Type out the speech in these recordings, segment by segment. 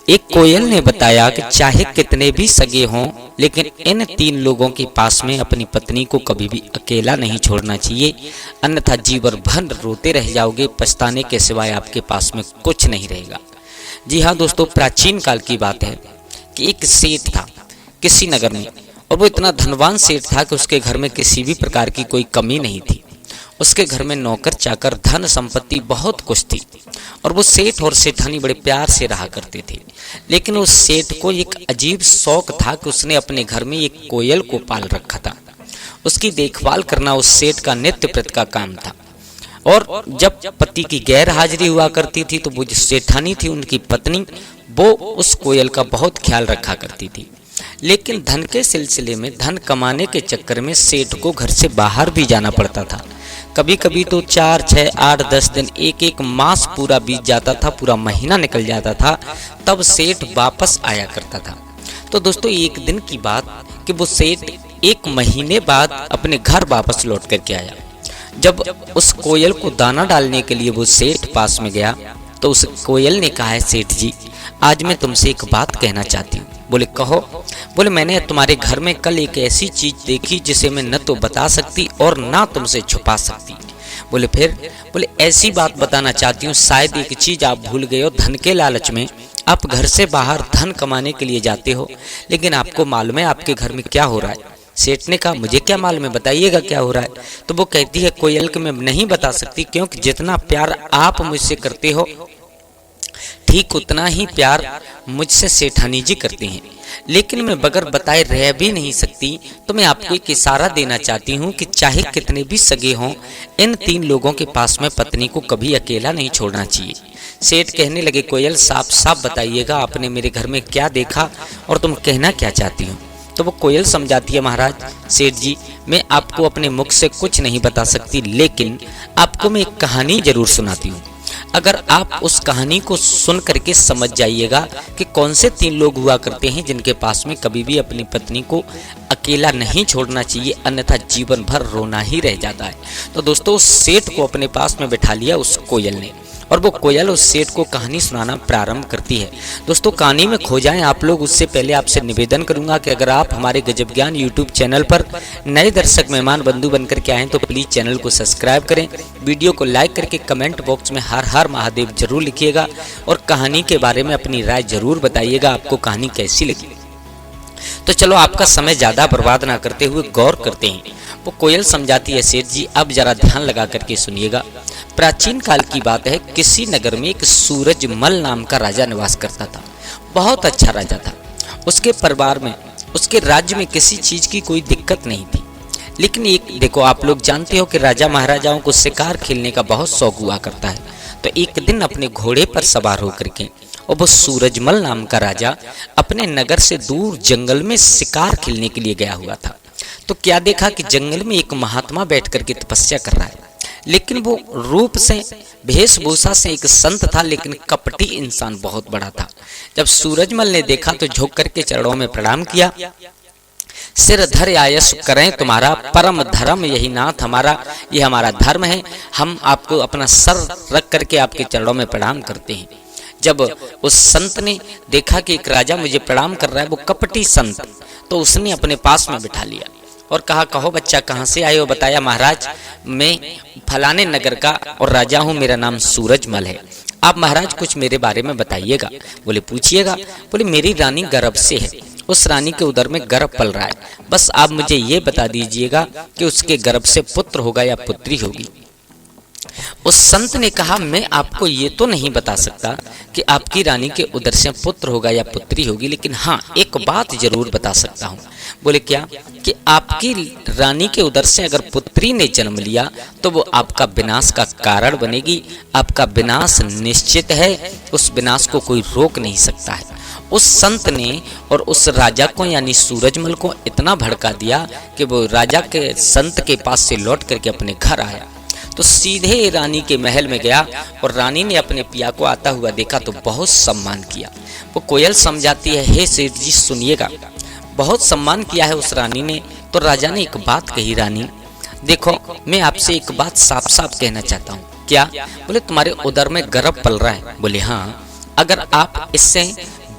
एक कोयल ने बताया कि चाहे कितने भी सगे हों, लेकिन इन 3 लोगों के पास में अपनी पत्नी को कभी भी अकेला नहीं छोड़ना चाहिए, अन्यथा जीवन भर रोते रह जाओगे, पछताने के सिवाय आपके पास में कुछ नहीं रहेगा। जी हाँ दोस्तों, प्राचीन काल की बात है कि एक सेठ था किसी नगर में, और वो इतना धनवान सेठ था कि उसके घर में किसी भी प्रकार की कोई कमी नहीं थी। उसके घर में नौकर चाकर, धन संपत्ति बहुत कुछ थी, और वो सेठ और सेठानी बड़े प्यार से रहा करते थे। लेकिन उस सेठ को एक अजीब शौक था कि उसने अपने घर में एक कोयल को पाल रखा था। उसकी देखभाल करना उस सेठ का नित्य प्रति का काम था। और जब पति की गैर हाजिरी हुआ करती थी तो वो जो सेठानी थी, उनकी पत्नी, वो उस कोयल का बहुत ख्याल रखा करती थी। लेकिन धन के सिलसिले में, धन कमाने के चक्कर में सेठ को घर से बाहर भी जाना पड़ता था। कभी कभी तो 4, 6, 8, 10 दिन, एक मास पूरा बीत जाता था, पूरा महीना निकल जाता था, तब सेठ वापस आया करता था। तो दोस्तों, एक दिन की बात कि वो सेठ 1 महीने बाद अपने घर वापस लौट करके आया। जब उस कोयल को दाना डालने के लिए वो सेठ पास में गया तो उस कोयल ने कहा, है सेठ जी, आज मैं तुमसे एक बात कहना चाहती हूँ। बोले कहो। बोले मैंने तुम्हारे घर में कल एक ऐसी चीज देखी जिसे मैं न तो बता सकती और ना तुमसे छुपा सकती। बोले फिर? बोले ऐसी बात बताना चाहती हूँ, शायद एक चीज आप भूल गए हो। धन के लालच में आप घर से बाहर धन कमाने के लिए जाते हो, लेकिन आपको मालूम है आपके घर में क्या हो रहा है? सेठ ने कहा, मुझे क्या मालूम है, बताइएगा क्या हो रहा है। तो वो कहती है, कोयल कि मैं नहीं बता सकती, क्योंकि जितना प्यार आप मुझसे करते हो ठीक उतना ही प्यार मुझसे सेठानी जी करते हैं, लेकिन मैं बगैर बताए रह भी नहीं सकती। तो मैं आपको एक इशारा देना चाहती हूँ कि चाहे कितने भी सगे हों, इन 3 लोगों के पास में पत्नी को कभी अकेला नहीं छोड़ना चाहिए। सेठ कहने लगे, कोयल साफ साफ बताइएगा, आपने मेरे घर में क्या देखा और तुम कहना क्या चाहती हो? तो वो कोयल समझाती है, महाराज सेठ जी, मैं आपको अपने मुख से कुछ नहीं बता सकती, लेकिन आपको मैं एक कहानी जरूर सुनाती हूँ। अगर आप उस कहानी को सुन करके समझ जाइएगा कि कौन से 3 लोग हुआ करते हैं जिनके पास में कभी भी अपनी पत्नी को अकेला नहीं छोड़ना चाहिए, अन्यथा जीवन भर रोना ही रह जाता है। तो दोस्तों, उस सेठ को अपने पास में बिठा लिया उस कोयल ने, और वो कोयल उस सेठ को कहानी सुनाना प्रारंभ करती है। दोस्तों, कहानी में खो जाएं आप लोग, उससे पहले आपसे निवेदन करूंगा कि अगर आप हमारे गजब ज्ञान यूट्यूब चैनल पर नए दर्शक मेहमान बंधु बनकर के आए तो प्लीज़ चैनल को सब्सक्राइब करें, वीडियो को लाइक करके कमेंट बॉक्स में हर हर महादेव जरूर लिखिएगा, और कहानी के बारे में अपनी राय जरूर बताइएगा, आपको कहानी कैसी लगी। तो चलो आपका समय ज़्यादा बर्बाद ना करते हुए गौर करते हैं। वो कोयल समझाती है, सेठ जी अब जरा ध्यान लगा करके सुनिएगा। प्राचीन काल की बात है, किसी नगर में एक सूरजमल नाम का राजा निवास करता था। बहुत अच्छा राजा था। उसके परिवार में, उसके राज्य में किसी चीज की कोई दिक्कत नहीं थी। लेकिन एक देखो, आप लोग जानते हो कि राजा महाराजाओं को शिकार खेलने का बहुत शौक हुआ करता है। तो एक दिन अपने घोड़े पर सवार होकर के और वो सूरजमल नाम का राजा अपने नगर से दूर जंगल में शिकार खेलने के लिए गया हुआ था। तो क्या देखा कि जंगल में एक महात्मा बैठ करके तपस्या कर रहा है, लेकिन वो रूप से, वेशभूषा से एक संत था, लेकिन कपटी इंसान बहुत बड़ा था। जब सूरजमल ने देखा तो झुक करके चरणों में प्रणाम किया, सिर धर आयस करें तुम्हारा परम धर्म यही नाथ हमारा, ये हमारा धर्म है, हम आपको अपना सर रख करके आपके चरणों में प्रणाम करते हैं। जब उस संत ने देखा कि एक राजा मुझे प्रणाम कर रहा है, वो कपटी संत, तो उसने अपने पास में बिठा लिया और कहा, कहो बच्चा कहाँ से आए हो? बताया, महाराज मैं फलाने नगर का और राजा हूँ, मेरा नाम सूरजमल है। आप महाराज कुछ मेरे बारे में बताइएगा। बोले पूछिएगा। बोले मेरी रानी गर्भ से है, उस रानी के उदर में गर्भ पल रहा है, बस आप मुझे ये बता दीजिएगा कि उसके गर्भ से पुत्र होगा या पुत्री होगी। उस संत ने कहा, मैं आपको ये तो नहीं बता सकता कि आपकी रानी के उदर से पुत्र होगा या पुत्री होगी, लेकिन हाँ एक बात जरूर बता सकता हूँ। बोले क्या? कि आपकी रानी के उदर से अगर पुत्री ने जन्म लिया तो वो आपका विनाश का कारण बनेगी, आपका विनाश निश्चित है, उस विनाश को कोई रोक नहीं सकता है। उस संत ने और उस राजा को यानी सूरजमल को इतना भड़का दिया कि वो राजा के संत के पास से लौट करके अपने घर आया। तो सीधे रानी के महल में गया और रानी ने अपने पिया को आता हुआ देखा तो बहुत सम्मान किया। वो कोयल समझाती है, हे सेठ जी सुनिएगा, बहुत सम्मान किया है उस रानी ने। तो राजा ने एक बात कही, रानी देखो मैं आपसे एक बात साफ साफ कहना चाहता हूँ। क्या? बोले तुम्हारे उदर में गर्भ पल रहा है। बोले हाँ, अगर आप इससे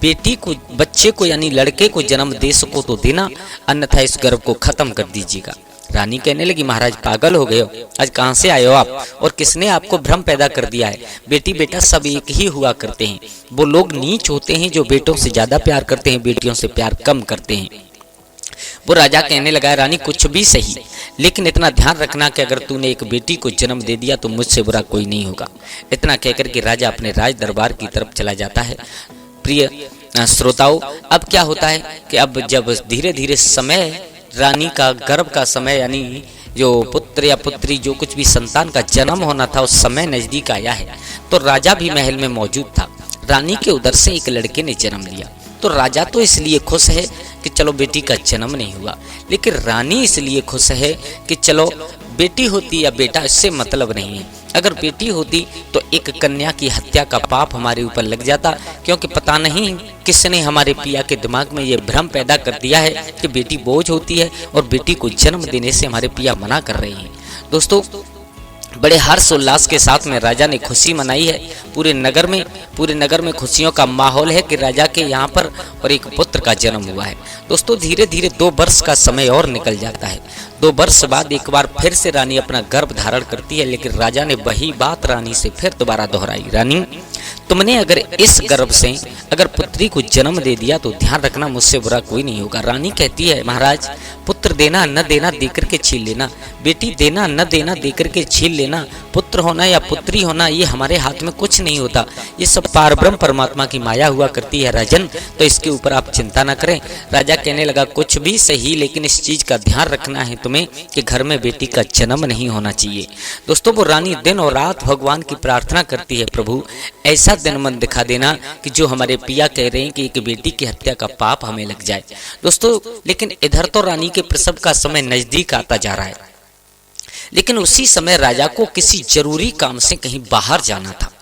बेटी को, बच्चे को यानी लड़के को जन्म दे सको तो देना, अन्यथा इस गर्भ को खत्म कर दीजिएगा। रानी कहने लगी, महाराज पागल हो गए हो, आज कहाँ से आए हो आप, और किसने आपको भ्रम पैदा कर दिया है? बेटी बेटा सब एक ही हुआ करते हैं। वो लोग नीच होते हैं जो बेटों से ज्यादा प्यार करते हैं, बेटियों से प्यार कम करते हैं। वो राजा कहने लगा, रानी कुछ भी सही, लेकिन इतना ध्यान रखना कि अगर तूने एक बेटी को जन्म दे दिया तो मुझसे बुरा कोई नहीं होगा। इतना कहकर के राजा अपने राज दरबार की तरफ चला जाता है। प्रिय श्रोताओं, अब क्या होता है कि अब जब धीरे धीरे समय, रानी का गर्भ का समय, यानी जो पुत्र या पुत्री जो कुछ भी संतान का जन्म होना था उस समय नजदीक आया है, तो राजा भी महल में मौजूद था। रानी के उदर से एक लड़के ने जन्म लिया, तो राजा तो इसलिए खुश है कि चलो बेटी का जन्म नहीं हुआ, लेकिन रानी इसलिए खुश है कि चलो बेटी होती या बेटा इससे मतलब नहीं है। अगर बेटी होती तो एक कन्या की हत्या का पाप हमारे ऊपर लग जाता, क्योंकि पता नहीं किसने हमारे पिया के दिमाग में ये भ्रम पैदा कर दिया है कि बेटी बोझ होती है और बेटी को जन्म देने से हमारे पिया मना कर रहे हैं। दोस्तों, बड़े हर्ष उल्लास के साथ में राजा ने खुशी मनाई है। पूरे नगर में खुशियों का माहौल है कि राजा के यहाँ पर और एक पुत्र का जन्म हुआ है। दोस्तों, धीरे धीरे 2 वर्ष का समय और निकल जाता है। 2 वर्ष बाद एक बार फिर से रानी अपना गर्भ धारण करती है, लेकिन राजा ने वही बात रानी से फिर दोबारा दोहराई, रानी तुमने अगर इस गर्भ से अगर पुत्री को जन्म दे दिया तो ध्यान रखना मुझसे बुरा कोई नहीं होगा। रानी कहती है, महाराज पुत्र देना न देना देकर के छीन लेना, बेटी देना न देना देकर के छीन लेना, पुत्र होना या पुत्री होना ये हमारे हाथ में कुछ नहीं होता, ये सब पारब्रह्म परमात्मा की माया हुआ करती है राजन, तो इसके ऊपर आप चिंता न करें। राजा कहने लगा, कुछ भी सही, लेकिन इस चीज का ध्यान रखना है तुम्हें कि घर में बेटी का जन्म नहीं होना चाहिए। दोस्तों, वो रानी दिन और रात भगवान की प्रार्थना करती है, प्रभु ऐसा दिन मन दिखा देना कि जो हमारे पिया कह रहे हैं कि एक बेटी की हत्या का पाप हमें लग जाए। दोस्तों, लेकिन इधर तो रानी के प्रसव का समय नजदीक आता जा रहा है, लेकिन उसी समय राजा को किसी जरूरी काम से कहीं बाहर जाना था।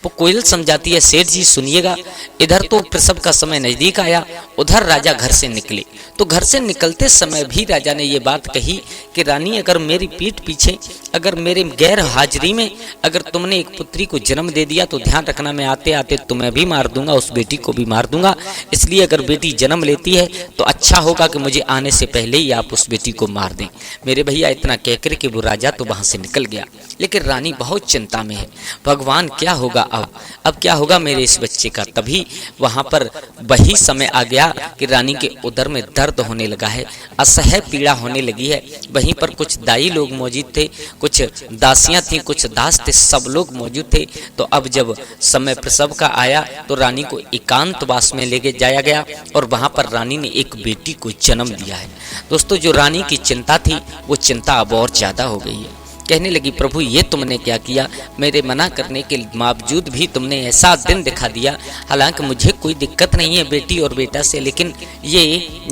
वो कोयल समझाती है, सेठ जी सुनिएगा, इधर तो प्रसव का समय नजदीक आया, उधर राजा घर से निकले, तो घर से निकलते समय भी राजा ने ये बात कही कि रानी अगर मेरी पीठ पीछे, अगर मेरे गैर हाजिरी में अगर तुमने एक पुत्री को जन्म दे दिया तो ध्यान रखना मैं आते आते तुम्हें भी मार दूंगा, उस बेटी को भी मार दूंगा, इसलिए अगर बेटी जन्म लेती है तो अच्छा होगा कि मुझे आने से पहले ही आप उस बेटी को मार दें। मेरे भैया इतना कहकर के वो राजा तो वहां से निकल गया, लेकिन रानी बहुत चिंता में है, भगवान क्या होगा अब क्या होगा मेरे इस बच्चे का। तभी वहां पर वही समय आ गया कि रानी के उदर में दर्द होने लगा है, असह्य पीड़ा होने लगी है। वहीं पर कुछ दाई लोग मौजूद थे, कुछ दासियां थी, कुछ दास थे, सब लोग मौजूद थे। तो अब जब समय प्रसव का आया तो रानी को एकांतवास में लेके जाया गया और वहां पर रानी ने एक बेटी को जन्म दिया है। दोस्तों, जो रानी की चिंता थी वो चिंता अब और ज्यादा हो गई है। कहने लगी, प्रभु ये तुमने क्या किया, मेरे मना करने के बावजूद भी तुमने ऐसा दिन दिखा दिया। हालांकि मुझे कोई दिक्कत नहीं है बेटी और बेटा से, लेकिन ये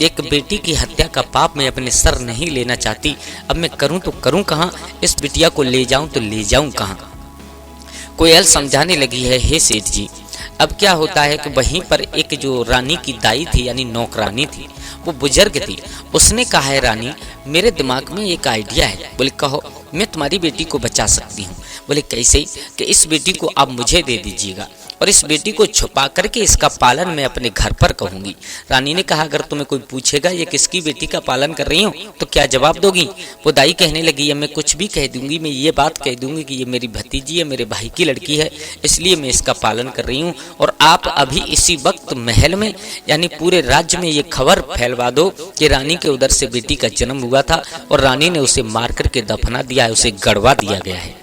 एक बेटी की हत्या का पाप मैं अपने सर नहीं लेना चाहती। अब मैं करूं तो करूं कहां, इस बिटिया को ले जाऊं तो ले जाऊं कहां। कोयल समझाने लगी है, हे सेठ जी, अब क्या होता है कि वहीं पर एक जो रानी की दाई थी यानी नौकरानी थी, वो बुजुर्ग थी, उसने कहा है, रानी मेरे दिमाग में एक आइडिया है। बोले कहो, मैं तुम्हारी बेटी को बचा सकती हूँ। बोले कैसे? कि इस बेटी को आप मुझे दे दीजिएगा और इस बेटी को छुपा करके इसका पालन मैं अपने घर पर कहूंगी। रानी ने कहा, अगर तुम्हें कोई पूछेगा ये किसकी बेटी का पालन कर रही हो तो क्या जवाब दोगी? वो दाई कहने लगी, है मैं कुछ भी कह दूंगी, मैं ये बात कह दूंगी कि ये मेरी भतीजी है, मेरे भाई की लड़की है, इसलिए मैं इसका पालन कर रही हूँ। और आप अभी इसी वक्त महल में यानी पूरे राज्य में ये खबर फैलवा दो कि रानी के उदर से बेटी का जन्म हुआ था और रानी ने उसे मार करके दफना दिया है, उसे गड़वा दिया गया है।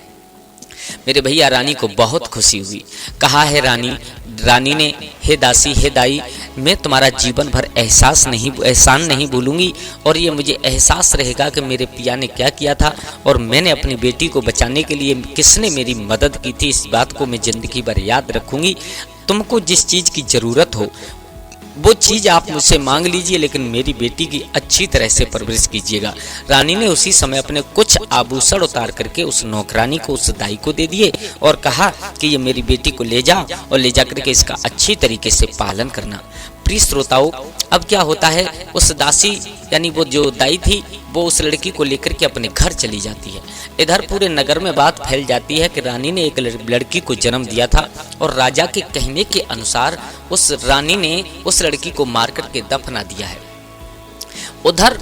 मेरे भैया रानी को बहुत खुशी हुई। कहा है रानी ने, हे दासी, हे दाई, मैं तुम्हारा जीवन भर एहसान नहीं भूलूंगी और ये मुझे एहसास रहेगा कि मेरे पिया ने क्या किया था और मैंने अपनी बेटी को बचाने के लिए किसने मेरी मदद की थी, इस बात को मैं जिंदगी भर याद रखूंगी। तुमको जिस चीज़ की ज़रूरत हो वो चीज़ आप मुझसे मांग लीजिए, लेकिन मेरी बेटी की अच्छी तरह से परवरिश कीजिएगा। रानी ने उसी समय अपने कुछ आभूषण उतार करके उस नौकरानी को, उस दाई को दे दिए और कहा कि ये मेरी बेटी को ले जा और ले जा करके इसका अच्छी तरीके से पालन करना। प्रिय श्रोताओं, अब क्या होता है, उस दासी यानी वो जो दाई थी वो उस लड़की को लेकर के अपने घर चली जाती है। इधर पूरे नगर में बात फैल जाती है कि रानी ने एक लड़की को जन्म दिया था और राजा के कहने के अनुसार उस रानी ने उस लड़की को मार करके दफना दिया है। उधर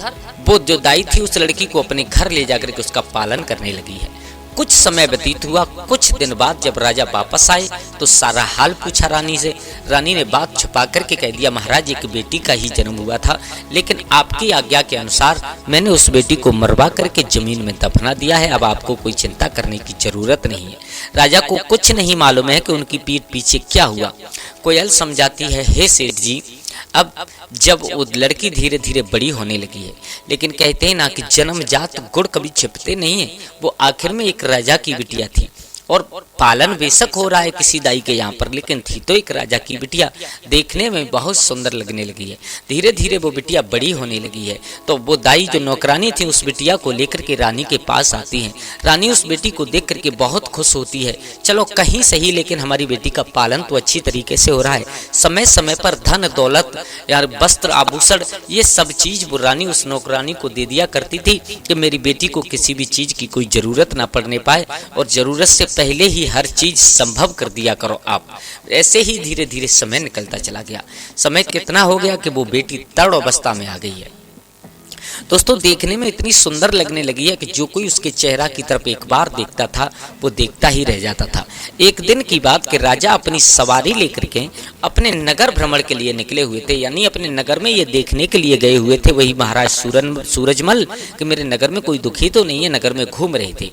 वो जो दाई थी उस लड़की को अपने घर ले जाकर के उसका पालन करने लगी है। कुछ समय व्यतीत हुआ। कुछ दिन बाद जब राजा वापस आए तो सारा हाल पूछा रानी से। रानी ने बात छुपा करके कह दिया, महाराज एक बेटी का ही जन्म हुआ था, लेकिन आपकी आज्ञा के अनुसार मैंने उस बेटी को मरवा करके जमीन में दफना दिया है। अब आपको कोई चिंता करने की जरूरत नहीं है। राजा को कुछ नहीं मालूम है कि उनकी पीठ पीछे क्या हुआ। कोयल समझाती है, हे सेठ जी, अब जब वो लड़की धीरे धीरे बड़ी होने लगी है, लेकिन कहते हैं ना कि जन्मजात गुण कभी छिपते नहीं है, वो आखिर में एक राजा की बिटिया थी और पालन बेशक हो रहा है किसी दाई के यहाँ पर, लेकिन थी तो एक राजा की बिटिया, देखने में बहुत सुंदर लगने लगी है। धीरे धीरे वो बिटिया बड़ी होने लगी है तो वो दाई जो नौकरानी थी उस बिटिया को लेकर के रानी के पास आती है। रानी उस बेटी को देख करके बहुत खुश होती है, चलो कहीं सही लेकिन हमारी बेटी का पालन तो अच्छी तरीके से हो रहा है। समय समय पर धन दौलत यार वस्त्र आभूषण ये सब चीज वो रानी उस नौकरानी को दे दिया करती थी कि मेरी बेटी को किसी भी चीज की कोई जरूरत ना पड़ने पाए और जरूरत से पहले ही हर चीज संभव कर दिया करो आप। ऐसे ही धीरे धीरे समय निकलता चला गया। समय कितना हो गया कि वो बेटी तड़ अवस्था में आ गई है। दोस्तों देखने में इतनी सुंदर लगने लगी है कि जो कोई उसके चेहरा की तरफ एक बार देखता था वो देखता ही रह जाता था। एक दिन की बात कि राजा अपनी सवारी लेकर के अपने नगर भ्रमण के लिए निकले हुए थे, यानी अपने नगर में ये देखने के लिए गए हुए थे वही महाराज सूरजमल कि मेरे नगर में कोई दुखी तो नहीं है, नगर में घूम रहे थे।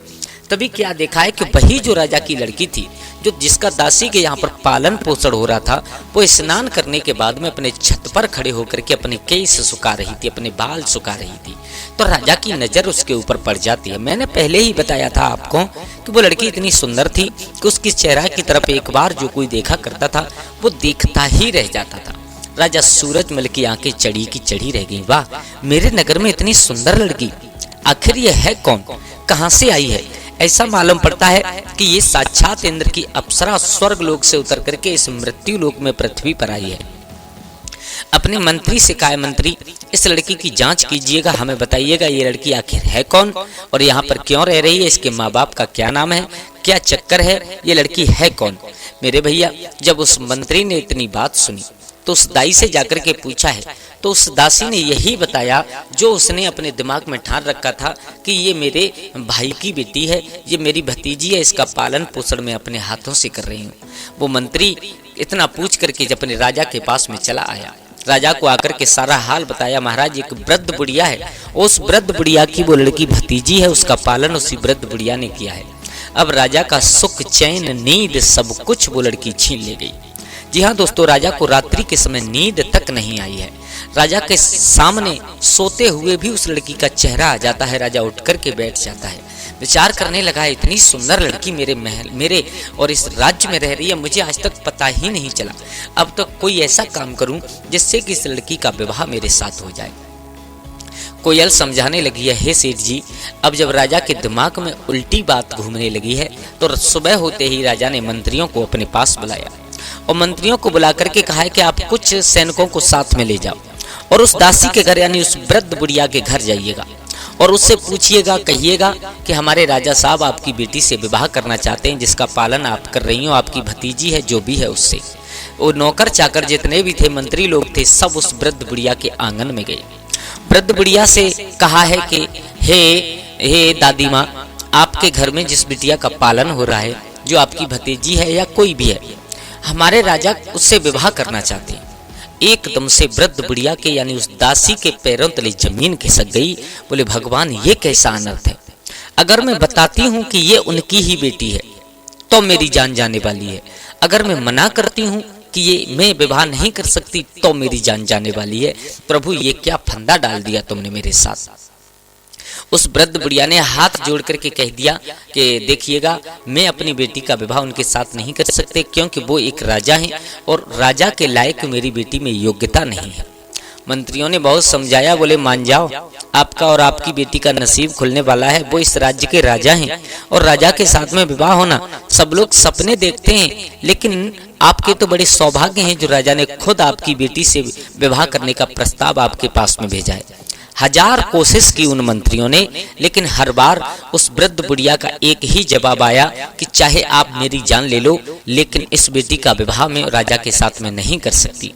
तभी क्या देखा है कि वही जो राजा की लड़की थी जो जिसका दासी के यहाँ पर पालन पोषण हो रहा था, वो स्नान करने के बाद में अपने छत पर खड़े होकर के अपने केस सुखा रही थी, अपने बाल सुखा रही थी। तो राजा की नजर उसके ऊपर पड़ जाती है। मैंने पहले ही बताया था आपको कि वो लड़की इतनी सुंदर थी कि उसकी चेहरा की तरफ एक बार जो कोई देखा करता था वो देखता ही रह जाता था। राजा सूरजमल की आंखें चढ़ी की चढ़ी रह गई। वाह, मेरे नगर में इतनी सुंदर लड़की, आखिर ये है कौन, कहाँ से आई है? ऐसा मालूम पड़ता है कि ये साक्षात इंद्र की अप्सरा स्वर्ग लोक से उतर करके इस मृत्यु लोक में पृथ्वी पर आई है। अपने मंत्री से कहा, मंत्री इस लड़की की जांच कीजिएगा, हमें बताइएगा ये लड़की आखिर है कौन और यहाँ पर क्यों रह रही है, इसके माँ बाप का क्या नाम है, क्या चक्कर है, ये लड़की है कौन? मेरे भैया जब उस मंत्री ने इतनी बात सुनी तो उस दाई से जाकर के पूछा है तो उस दासी ने यही बताया जो उसने अपने दिमाग में ठान रखा था कि ये मेरे भाई की बेटी है, ये मेरी भतीजी है, इसका पालन पोषण मैं अपने हाथों से कर रही हूँ। वो मंत्री इतना पूछ करके जब अपने राजा के पास में चला आया, राजा को आकर के सारा हाल बताया। महाराज एक वृद्ध बुढ़िया है, उस वृद्ध बुढ़िया की वो लड़की भतीजी है, उसका पालन उसी वृद्ध बुढ़िया ने किया है। अब राजा का सुख चैन नींद सब कुछ वो लड़की छीन ले गई। जी हाँ दोस्तों, राजा को रात्रि के समय नींद तक नहीं आई है। राजा के सामने सोते हुए भी उस लड़की का चेहरा आ जाता है। राजा उठ कर के बैठ जाता है, विचार करने लगा इतनी सुंदर लड़की मेरे महल मेरे और इस राज्य में रह रही है, मुझे आज तक पता ही नहीं चला। अब तो कोई ऐसा काम करूं जिससे कि इस लड़की का विवाह मेरे साथ हो जाए। कोयल समझाने लगी है, हे सेठ जी, अब जब राजा के दिमाग में उल्टी बात घूमने लगी है तो सुबह होते ही राजा ने मंत्रियों को अपने पास बुलाया और मंत्रियों को बुला करके कहा है कि आप कुछ सैनिकों को साथ में ले जाओ और उस दासी के घर यानी उस वृद्ध बुढ़िया के घर जाइएगा और उससे पूछिएगा, कहिएगा कि हमारे राजा साहब आपकी बेटी से विवाह करना चाहते हैं, जिसका पालन आप कर रही हो, आपकी भतीजी है जो भी है उससे। वो नौकर चाकर जितने भी थे, मंत्री लोग थे, सब उस वृद्ध बुढ़िया के आंगन में गए। वृद्ध बुढ़िया से कहा है कि हे दादी माँ, आपके घर में जिस बिटिया का पालन हो रहा है, जो आपकी भतीजी है या कोई भी है, हमारे राजा उससे विवाह करना चाहते हैं। एकदम से वृद्ध बुढ़िया के यानी उस दासी के पैरों तले जमीन खिसक गई। बोले भगवान, ये कैसा अनर्थ है? अगर मैं बताती हूँ कि ये उनकी ही बेटी है तो मेरी जान जाने वाली है, अगर मैं मना करती हूँ कि ये मैं विवाह नहीं कर सकती तो मेरी जान जाने वाली है। प्रभु, ये क्या फंदा डाल दिया तुमने मेरे साथ। उस वृद्ध बुढ़िया ने हाथ जोड़ करके कह दिया कि देखिएगा, मैं अपनी बेटी का विवाह उनके साथ नहीं कर सकते क्योंकि वो एक राजा हैं और राजा के लायक मेरी बेटी में योग्यता नहीं है। मंत्रियों ने बहुत समझाया, बोले मान जाओ, आपका और आपकी बेटी का नसीब खुलने वाला है। वो इस राज्य के राजा हैं और राजा के साथ में विवाह होना सब लोग सपने देखते हैं, लेकिन आपके तो बड़े सौभाग्य हैं जो राजा ने खुद आपकी बेटी से विवाह करने का प्रस्ताव आपके पास में भेजा है। हजार कोशिश की उन मंत्रियों ने, लेकिन हर बार उस वृद्ध बुढ़िया का एक ही जवाब आया कि चाहे आप मेरी जान ले लो, लेकिन इस बेटी का विवाह मैं राजा के साथ में नहीं कर सकती।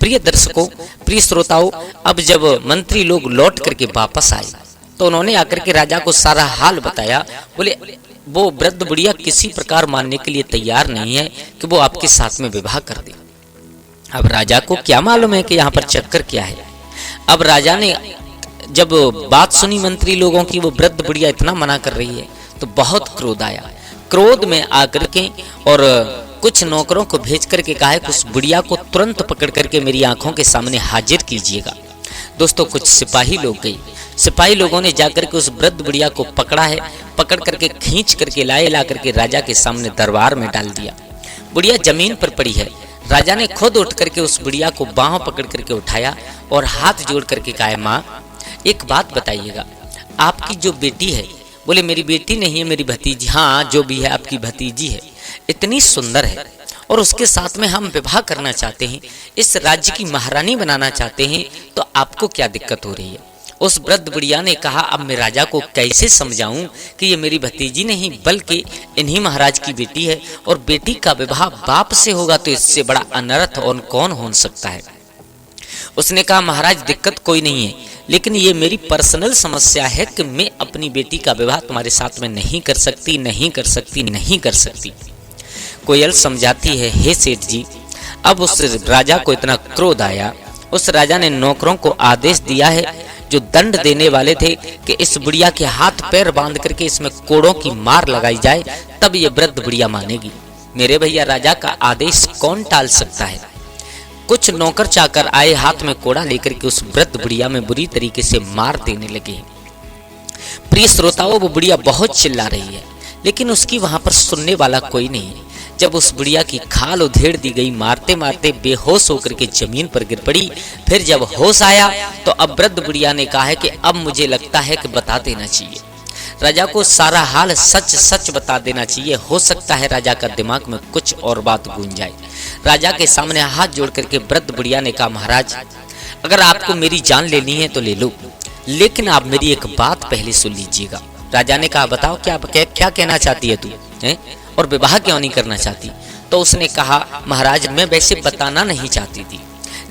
प्रिय दर्शकों, प्रिय श्रोताओं, अब जब मंत्री लोग लौट करके वापस आए तो उन्होंने आकर के राजा को सारा हाल बताया। बोले वो वृद्ध बुढ़िया किसी प्रकार मानने के लिए तैयार नहीं है कि वो आपके साथ में विवाह कर दे। अब राजा को क्या मालूम है कि यहाँ पर चक्कर क्या है। अब राजा ने जब बात सुनी मंत्री लोगों की, वो वृद्ध बुढ़िया इतना मना कर रही है, तो बहुत क्रोध आया। क्रोध में आकर के और कुछ नौकरों को भेज करके कहा है कि उस बुढ़िया को तुरंत पकड़ करके मेरी आंखों के सामने हाजिर कीजिएगा। दोस्तों, कुछ सिपाही लोग गए, सिपाही लोगों ने जाकर के उस वृद्ध बुढ़िया को पकड़ा है, पकड़ करके खींच करके ला करके राजा के सामने दरबार में डाल दिया। बुढ़िया जमीन पर पड़ी है। राजा ने खुद उठ करके उस बुढ़िया को बाहों पकड़ करके उठाया और हाथ जोड़ करके कहा, माँ एक बात बताइएगा, आपकी जो बेटी है, बोले मेरी बेटी नहीं है, मेरी भतीजी, हाँ जो भी है आपकी भतीजी है, इतनी सुंदर है और उसके साथ में हम विवाह करना चाहते हैं, इस राज्य की महारानी बनाना चाहते हैं, तो आपको क्या दिक्कत हो रही है। उस वृद्ध बुढ़िया ने कहा, अब मैं राजा को कैसे समझाऊं कि ये मेरी भतीजी नहीं बल्कि इन्हीं महाराज की बेटी है, और बेटी का विवाह बाप से होगा तो इससे बड़ा अनर्थ और कौन हो सकता है। उसने कहा, महाराज दिक्कत कोई नहीं है, लेकिन ये मेरी पर्सनल समस्या है कि मैं अपनी बेटी का विवाह तुम्हारे साथ में नहीं कर सकती, नहीं कर सकती, नहीं कर सकती। कोयल समझाती है, हे सेठ जी। अब उस राजा को इतना क्रोध आया, उस राजा ने नौकरों को आदेश दिया है जो दंड देने वाले थे कि इस बुढ़िया के हाथ पैर बांध करके इसमें कोड़ों की मार लगाई जाए, तब ये वृद्ध बुढ़िया मानेगी। मेरे भैया, राजा का आदेश कौन टाल सकता है। कुछ नौकर चाकर आए, हाथ में कोड़ा लेकर के उस वृद्ध बुढ़िया में बुरी तरीके से मार देने लगे। प्रिय श्रोताओं, वो बुढ़िया बहुत चिल्ला रही है, लेकिन उसकी वहां पर सुनने वाला कोई नहीं है। जब उस बुढ़िया की खाल उधेड़ दी गई, मारते मारते बेहोश होकर के जमीन पर गिर पड़ी। फिर जब होश आया तो अब वृद्ध बुढ़िया ने कहा है कि अब मुझे लगता है कि बता देना चाहिए राजा को, सारा हाल सच सच बता देना चाहिए। हो सकता है राजा का दिमाग में कुछ और बात गूंज जाए। राजा के सामने हाथ जोड़ करके वृद्ध बुढ़िया ने कहा, महाराज अगर आपको मेरी जान लेनी है तो ले लो, लेकिन आप मेरी एक बात पहले सुन लीजिएगा। राजा ने कहा, बताओ क्या कहना चाहती है तू, और विवाह क्यों नहीं करना चाहती। तो उसने कहा, महाराज मैं वैसे बताना नहीं चाहती थी,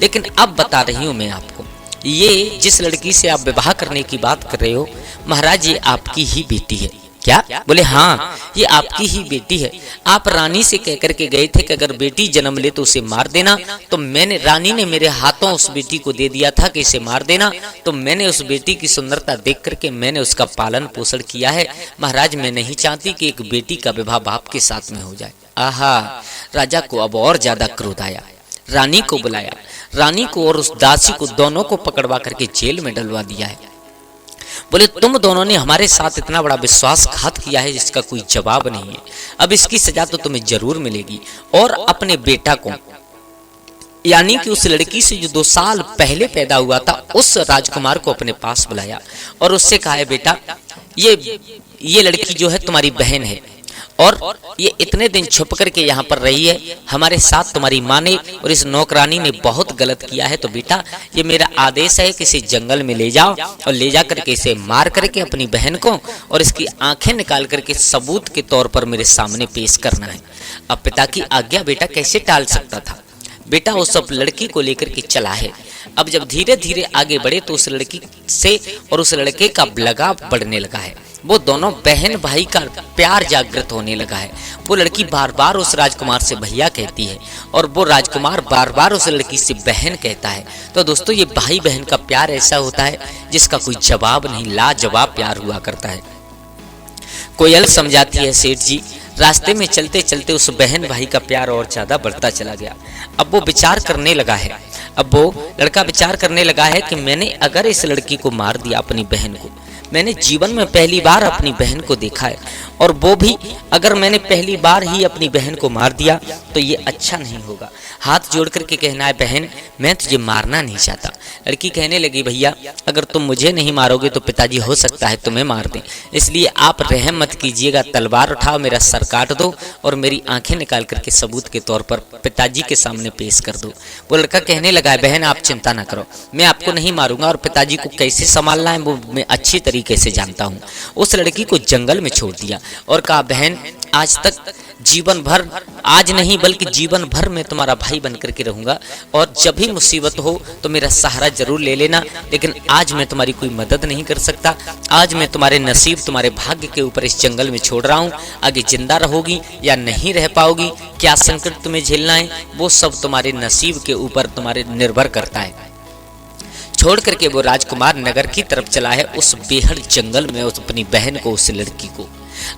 लेकिन अब बता रही हूँ मैं आपको। ये जिस लड़की से आप विवाह करने की बात कर रहे हो, महाराज ये आपकी ही बेटी है। क्या? बोले हाँ, ये आपकी ही बेटी है। आप रानी से कह करके गए थे कि अगर बेटी जन्म ले तो उसे मार देना, तो रानी ने मेरे हाथों उस बेटी को दे दिया था कि इसे मार देना। तो मैंने उस बेटी की सुंदरता देख करके मैंने उसका पालन पोषण किया है। महाराज मैं नहीं चाहती कि एक बेटी का विवाह बाप के साथ में हो जाए। आहा, राजा को अब और ज्यादा क्रोध आया। रानी को बुलाया, रानी को और उस दासी को दोनों को पकड़वा करके जेल में डलवा दिया है। बोले तुम दोनों ने हमारे साथ इतना बड़ा विश्वासघात किया है जिसका कोई जवाब नहीं है। अब इसकी सजा तो तुम्हें जरूर मिलेगी। और अपने बेटा को, यानी कि उस लड़की से जो 2 साल पहले पैदा हुआ था, उस राजकुमार को अपने पास बुलाया और उससे कहा है, बेटा ये लड़की जो है तुम्हारी बहन है और ये इतने दिन छुप करके यहाँ पर रही है। हमारे साथ तुम्हारी माँ ने और इस नौकरानी ने बहुत गलत किया है। तो बेटा ये मेरा आदेश है कि इसे जंगल में ले जाओ और ले जा करके इसे मार करके अपनी बहन को और इसकी आंखें निकाल करके सबूत के तौर पर मेरे सामने पेश करना है। अब पिता की आज्ञा बेटा कैसे टाल सकता था। बेटा उस सब लड़की को लेकर के चला है। अब जब धीरे धीरे आगे बढ़े तो उस लड़की से और उस लड़के का लगाव बढ़ने लगा है। वो दोनों बहन भाई का प्यार जागृत होने लगा है। वो लड़की बार बार उस राजकुमार से भैया कहती है और वो राजकुमार बार बार उस लड़की से बहन कहता है। तो दोस्तों ये भाई बहन का प्यार ऐसा होता है जिसका कोई जवाब नहीं, लाजवाब प्यार हुआ करता है। कोयल समझाती है, सेठ जी रास्ते में चलते चलते उस बहन भाई का प्यार और ज्यादा बढ़ता चला गया। अब वो विचार करने लगा है, अब वो लड़का विचार करने लगा है कि मैंने अगर इस लड़की को मार दिया अपनी बहन को, मैंने जीवन में पहली बार अपनी बहन को देखा है, और वो भी अगर मैंने पहली बार ही अपनी बहन को मार दिया तो ये अच्छा नहीं होगा। हाथ जोड़ करके कहना है, बहन मैं तुझे मारना नहीं चाहता। लड़की कहने लगी, भैया अगर तुम मुझे नहीं मारोगे तो पिताजी हो सकता है तुम्हें मार दें, इसलिए आप रहम मत कीजिएगा, तलवार उठाओ, मेरा सर काट दो और मेरी आंखें निकाल करके सबूत के तौर पर पिताजी के सामने पेश कर दो। वो लड़का कहने लगा, बहन आप चिंता ना करो, मैं आपको नहीं मारूंगा और पिताजी को कैसे संभालना है वो मैं अच्छी तरीके से जानता हूँ। उस लड़की को जंगल में छोड़ दिया और कहा, बहन आज तक जीवन भर, आज नहीं बल्कि जीवन भर मैं तुम्हारा भाई बन करके रहूंगा, और जब भी मुसीबत हो तो मेरा सहारा जरूर ले लेना, लेकिन आज मैं तुम्हारी कोई मदद नहीं कर सकता। आज मैं तुम्हारे नसीब, तुम्हारे भाग्य के ऊपर इस जंगल में छोड़ रहा हूँ। आगे जिंदा रहोगी या नहीं रह पाओगी, क्या संकट तुम्हें झेलना है, वो सब तुम्हारे नसीब के ऊपर तुम्हारे निर्भर करता है। छोड़ करके वो राजकुमार नगर की तरफ चला है, उस बेहद जंगल में उस अपनी बहन को, उस लड़की को।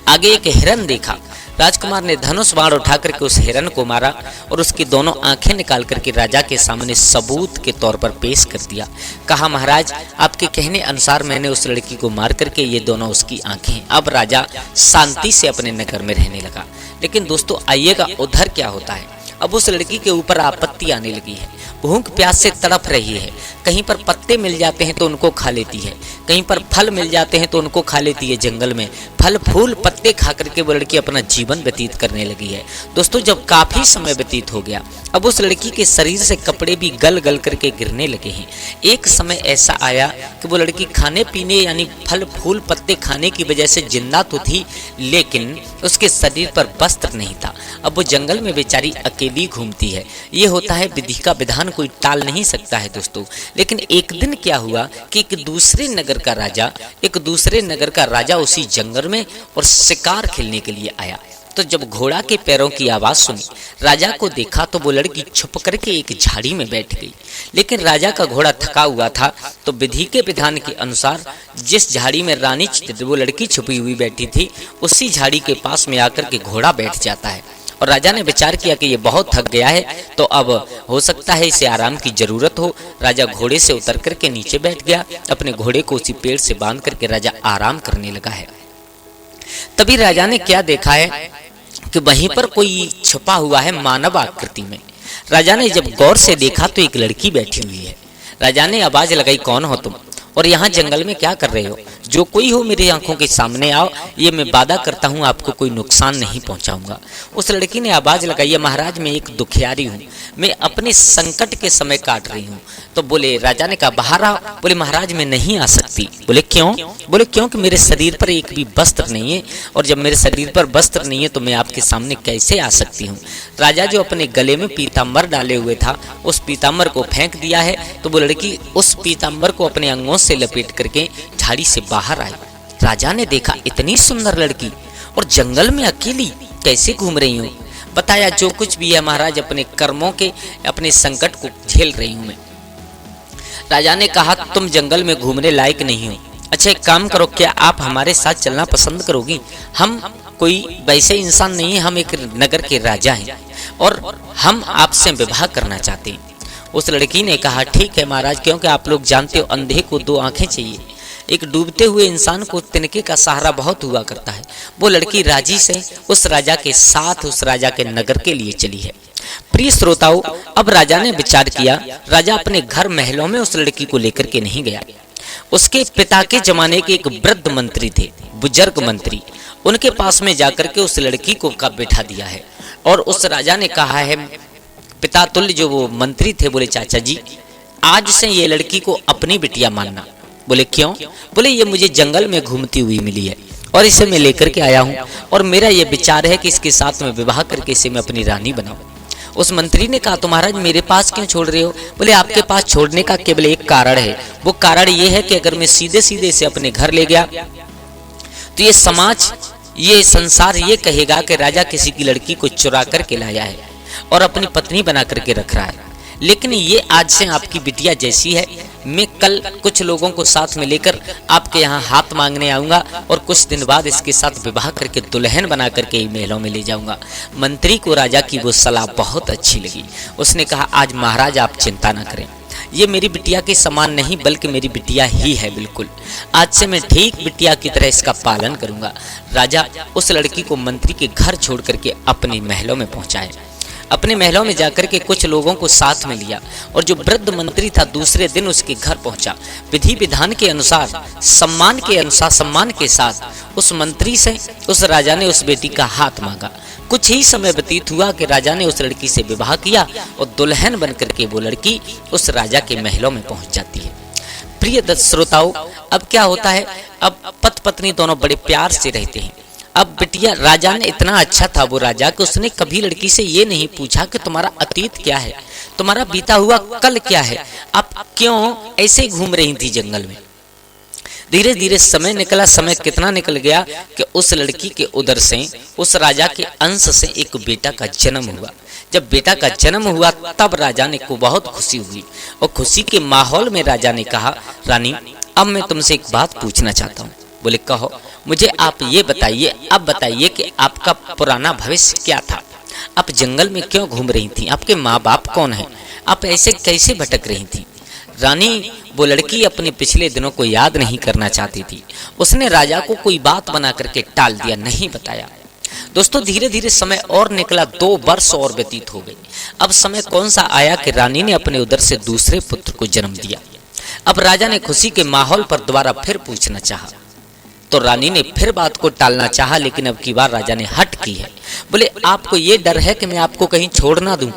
आगे एक हिरन देखा, राजकुमार ने धनुष बाण उठा करके उस हिरन को मारा और उसकी दोनों आंखें निकाल करके राजा के सामने सबूत के तौर पर पेश कर दिया। कहा, महाराज आपके कहने अनुसार मैंने उस लड़की को मार करके ये दोनों उसकी आंखें। अब राजा शांति से अपने नगर में रहने लगा। लेकिन दोस्तों आइएगा, उधर क्या होता है। अब उस लड़की के ऊपर आपत्ति आने लगी है, भूख प्यास से तड़प रही है। कहीं पर पत्ते मिल जाते हैं तो उनको खा लेती है, कहीं पर फल मिल जाते हैं तो उनको खा लेती है। जंगल में फल फूल पत्ते खा करके वो लड़की अपना जीवन व्यतीत करने लगी है। दोस्तों जब काफी समय व्यतीत हो गया, अब उस लड़की के शरीर से कपड़े भी गल गल करके गिरने लगे हैं। एक समय ऐसा आया कि वो लड़की खाने पीने यानी फल फूल पत्ते खाने की वजह से जिंदा तो थी, लेकिन उसके शरीर पर वस्त्र नहीं था। अब वो जंगल में बेचारी अकेली घूमती है। ये होता है विधि का विधान, कोई टाल नहीं सकता है दोस्तों। लेकिन एक दिन क्या हुआ कि एक दूसरे नगर का राजा उसी जंगल में और शिकार खेलने के लिए आया। तो जब घोड़ा के पैरों की आवाज सुनी, राजा को देखा तो वो लड़की छुप करके एक झाड़ी में बैठ गई। लेकिन राजा का घोड़ा थका हुआ था, तो विधि के विधान के अनुसार जिस झाड़ी में रानी वो लड़की छुपी हुई बैठी थी, उसी झाड़ी के पास में आकर के घोड़ा बैठ जाता है। और राजा ने विचार किया कि ये बहुत थक गया है, तो अब हो सकता है इसे आराम की जरूरत हो। राजा घोड़े से उतर करके नीचे बैठ गया, अपने घोड़े को उसी पेड़ से बांध करके राजा आराम करने लगा है। तभी राजा ने क्या देखा है कि वहीं पर कोई छुपा हुआ है मानव आकृति में। राजा ने जब गौर से देखा तो एक लड़की बैठी हुई है। राजा ने आवाज लगाई, कौन हो तुम और यहाँ जंगल में क्या कर रहे हो? जो कोई हो मेरी आंखों के सामने आओ, ये मैं वादा करता हूँ आपको कोई नुकसान नहीं पहुँचाऊंगा। उस लड़की ने आवाज लगाई, महाराज मैं एक दुखियारी हूँ, मैं अपने संकट के समय काट रही हूँ। तो बोले, राजा ने कहा बाहर आओ। बोले, महाराज मैं नहीं आ सकती। बोले क्यों? बोले क्योंकि मेरे शरीर पर एक भी वस्त्र नहीं है, और जब मेरे शरीर पर वस्त्र नहीं है तो मैं आपके सामने कैसे आ सकती हूँ। राजा जो अपने गले में पीताम्बर डाले हुए था, उस पीताम्बर को फेंक दिया है। तो वो लड़की उस पीताम्बर को अपने अंगों से लपेट करके झाड़ी से बाहर आई। राजा ने देखा इतनी सुंदर लड़की और जंगल में अकेली कैसे घूम रही हूँ। बताया, जो कुछ भी है महाराज, अपने कर्मों के अपने संकट को झेल रही हूँ मैं। राजा ने कहा, तुम जंगल में घूमने लायक नहीं हो। अच्छा एक काम करो, क्या आप हमारे साथ चलना पसंद करोगी? हम कोई वैसे इंसान नहीं है, हम एक नगर के राजा हैं और हम आपसे विवाह करना चाहते हैं। उस लड़की ने कहा, ठीक है महाराज, क्योंकि आप लोग जानते हो अंधे को दो आंखें चाहिए, एक डूबते हुए इंसान को तिनके का सहारा बहुत हुआ करता है। वो लड़की राजी से उस राजा के साथ उस राजा के नगर के लिए चली है। प्रिय श्रोताओं, अब राजा ने विचार किया, राजा अपने घर महलों में उस लड़की को लेकर के नहीं गया। उसके पिता के जमाने के एक वृद्ध मंत्री थे, बुजुर्ग मंत्री, उनके पास में जाकर के उस लड़की को कब बैठा दिया है। और उस राजा ने कहा है, पिता तुल्य जो वो मंत्री थे, बोले चाचा जी आज से ये लड़की को अपनी बिटिया मानना। बोले क्यों? बोले ये मुझे जंगल में घूमती हुई मिली है और इसे मैं लेकर के आया हूँ, और मेरा ये विचार है कि इसके साथ में विवाह करके इसे मैं अपनी रानी बनाऊं। उस मंत्री ने कहा, तो महाराज मेरे पास क्यों छोड़ रहे हो? बोले आपके पास छोड़ने का केवल एक कारण है, वो कारण ये है कि अगर मैं सीधे सीधे इसे अपने घर ले गया तो ये समाज, ये संसार ये कहेगा कि राजा किसी की लड़की को चुरा करके लाया है और अपनी पत्नी बना करके रख रहा है। लेकिन ये आज से आपकी बिटिया जैसी है, मैं कल कुछ लोगों को साथ में लेकर आपके यहाँ हाथ मांगने आऊंगा और कुछ दिन बाद इसके साथ विवाह करके दुल्हन बना करके महलों में ले जाऊंगा। मंत्री को राजा की वो सलाह बहुत अच्छी लगी। उसने कहा, आज महाराज आप चिंता ना करें, ये मेरी बिटिया के समान नहीं बल्कि मेरी बिटिया ही है बिल्कुल। आज से मैं ठीक बिटिया की तरह इसका पालन करूंगा। राजा उस लड़की को मंत्री के घर छोड़ करके अपने महलों में पहुंचाए। अपने महलों में जाकर के कुछ लोगों को साथ में लिया और जो वृद्ध मंत्री था दूसरे दिन उसके घर पहुंचा। विधि विधान के अनुसार सम्मान के साथ उस मंत्री से उस राजा ने उस बेटी का हाथ मांगा। कुछ ही समय व्यतीत हुआ कि राजा ने उस लड़की से विवाह किया और दुल्हन बनकर के वो लड़की उस राजा के महलों में पहुंच जाती है। प्रिय श्रोताओं, अब क्या होता है, अब पति पत्नी दोनों बड़े प्यार से रहते हैं। अब बिटिया, राजा ने इतना अच्छा था वो राजा कि उसने कभी लड़की से ये नहीं पूछा कि तुम्हारा अतीत क्या है, तुम्हारा बीता हुआ कल क्या है, आप क्यों ऐसे घूम रही थी जंगल में। धीरे धीरे समय निकला। समय कितना निकल गया कि उस लड़की के उदर से, उस राजा के अंश से एक बेटा का जन्म हुआ। जब बेटा का जन्म हुआ तब राजा ने को बहुत खुशी हुई और खुशी के माहौल में राजा ने कहा, रानी अब मैं तुमसे एक बात पूछना चाहता हूँ। बोले कहो। मुझे आप ये बताइए, अब बताइए कि आपका पुराना भविष्य क्या था, आप जंगल में क्यों घूम रही थी, आपके माँ बाप कौन हैं, आप ऐसे कैसे भटक रही थी। रानी, वो लड़की अपने पिछले दिनों को याद नहीं करना चाहती थी। उसने राजा को कोई बात बना करके टाल दिया, नहीं बताया। दोस्तों, धीरे धीरे समय और निकला, 2 वर्ष और व्यतीत हो गए। अब समय कौन सा आया कि रानी ने अपने उदर से दूसरे पुत्र को जन्म दिया। अब राजा ने खुशी के माहौल पर दोबारा फिर पूछना चाहा तो रानी ने फिर बात को टालना चाहा, लेकिन अब की बार राजा ने हट की है। बोले आपको ये डर है कि मैं आपको कहीं छोड़ ना दूं,